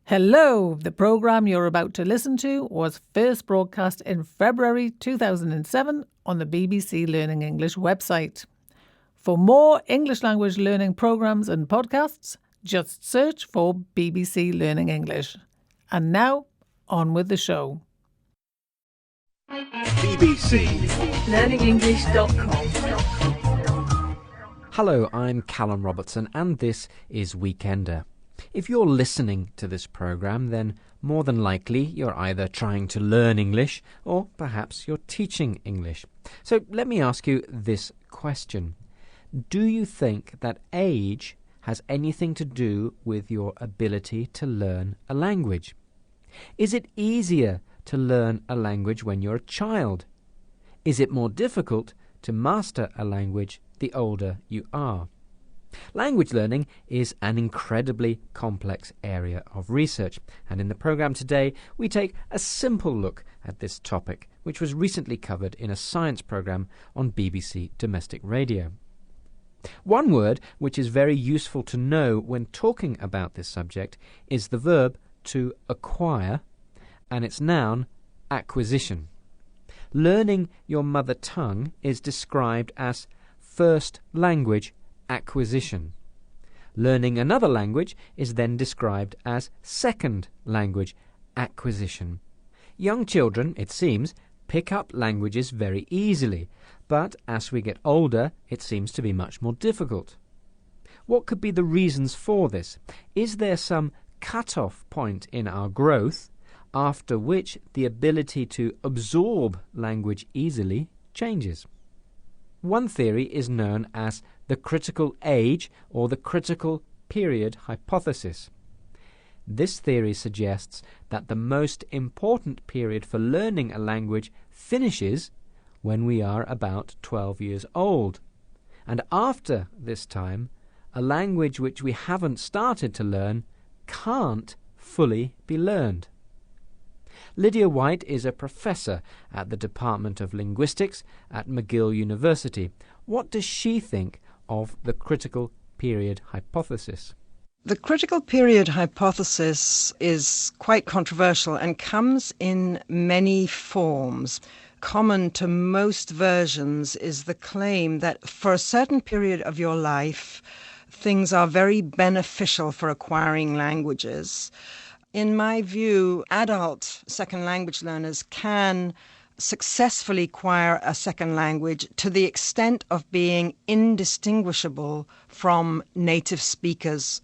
Hello! The programme you're about to listen to was first broadcast in February 2007 on the BBC Learning English website. For more English language learning programmes and podcasts, just search for BBC Learning English. And now, on with the show. BBC learningenglish.com. Hello, I'm Callum Robertson and this is Weekender. If you're listening to this programme, then more than likely you're either trying to learn English or perhaps you're teaching English. So let me ask you this question. Do you think that age has anything to do with your ability to learn a language? Is it easier to learn a language when you're a child? Is it more difficult to master a language the older you are? Language learning is an incredibly complex area of research, and in the programme today we take a simple look at this topic, which was recently covered in a science programme on BBC Domestic Radio. One word which is very useful to know when talking about this subject is the verb to acquire, and its noun acquisition. Learning your mother tongue is described as first language acquisition. Learning another language is then described as second language acquisition. Young children, it seems, pick up languages very easily, but as we get older, it seems to be much more difficult. What could be the reasons for this? Is there some cut-off point in our growth after which the ability to absorb language easily changes? One theory is known as the critical age or the critical period hypothesis. This theory suggests that the most important period for learning a language finishes when we are about 12 years old, and after this time, a language which we haven't started to learn can't fully be learned. Lydia White is a professor at the Department of Linguistics at McGill University. What does she think of the critical period hypothesis? The critical period hypothesis is quite controversial and comes in many forms. Common to most versions is the claim that for a certain period of your life, things are very beneficial for acquiring languages. In my view, adult second language learners can successfully acquire a second language to the extent of being indistinguishable from native speakers.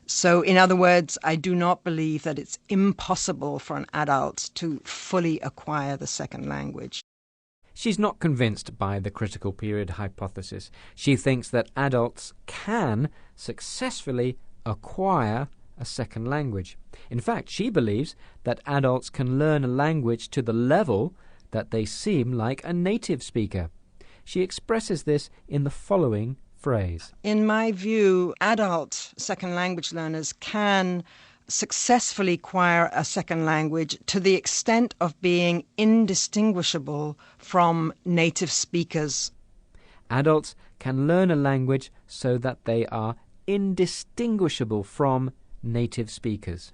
So, in other words, I do not believe that it's impossible for an adult to fully acquire the second language. She's not convinced by the critical period hypothesis. She thinks that adults can successfully acquire a second language. In fact, she believes that adults can learn a language to the level that they seem like a native speaker. She expresses this in the following phrase. In my view, adult second language learners can successfully acquire a second language to the extent of being indistinguishable from native speakers. Adults can learn a language so that they are indistinguishable from native speakers.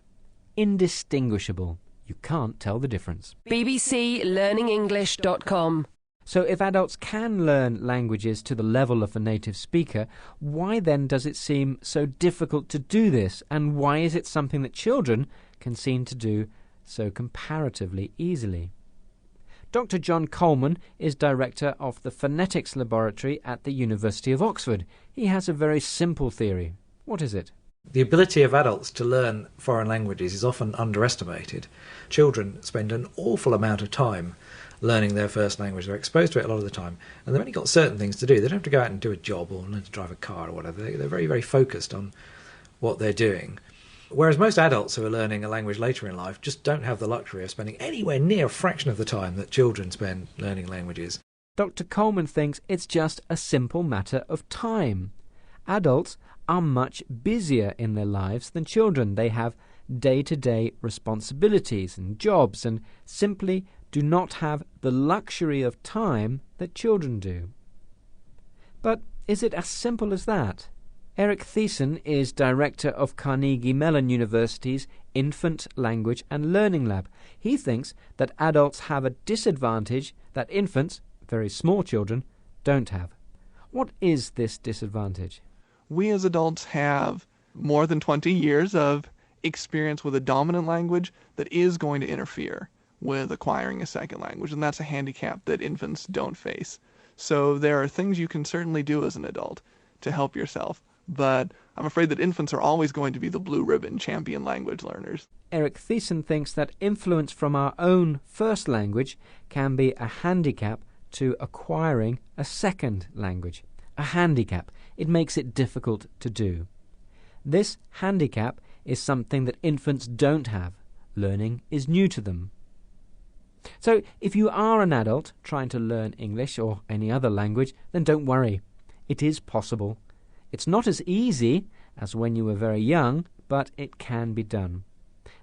Indistinguishable. You can't tell the difference. BBC learningenglish.com. So if adults can learn languages to the level of a native speaker, why then does it seem so difficult to do this? And why is it something that children can seem to do so comparatively easily? Dr. John Coleman is director of the Phonetics Laboratory at the University of Oxford. He has a very simple theory. What is it? The ability of adults to learn foreign languages is often underestimated. Children spend an awful amount of time learning their first language. They're exposed to it a lot of the time, and they've only got certain things to do. They don't have to go out and do a job or learn to drive a car or whatever. They're very, very focused on what they're doing. Whereas most adults who are learning a language later in life just don't have the luxury of spending anywhere near a fraction of the time that children spend learning languages. Dr. Coleman thinks it's just a simple matter of time. Adults are much busier in their lives than children. They have day-to-day responsibilities and jobs and simply do not have the luxury of time that children do. But is it as simple as that? Eric Thiessen is director of Carnegie Mellon University's Infant Language and Learning Lab. He thinks that adults have a disadvantage that infants, very small children, don't have. What is this disadvantage? We as adults have more than 20 years of experience with a dominant language that is going to interfere with acquiring a second language, and that's a handicap that infants don't face. So there are things you can certainly do as an adult to help yourself, but I'm afraid that infants are always going to be the blue ribbon champion language learners. Eric Thiessen thinks that influence from our own first language can be a handicap to acquiring a second language. A handicap. It makes it difficult to do. This handicap is something that infants don't have. Learning is new to them. So if you are an adult trying to learn English or any other language, then don't worry. It is possible. It's not as easy as when you were very young, but it can be done.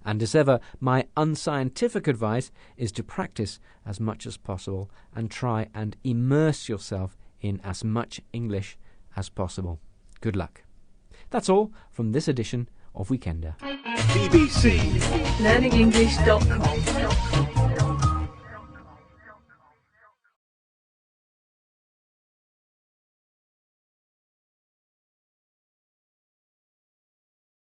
And as ever, my unscientific advice is to practice as much as possible and try and immerse yourself in as much English as possible. Good luck. That's all from this edition of Weekender. BBC. LearningEnglish.com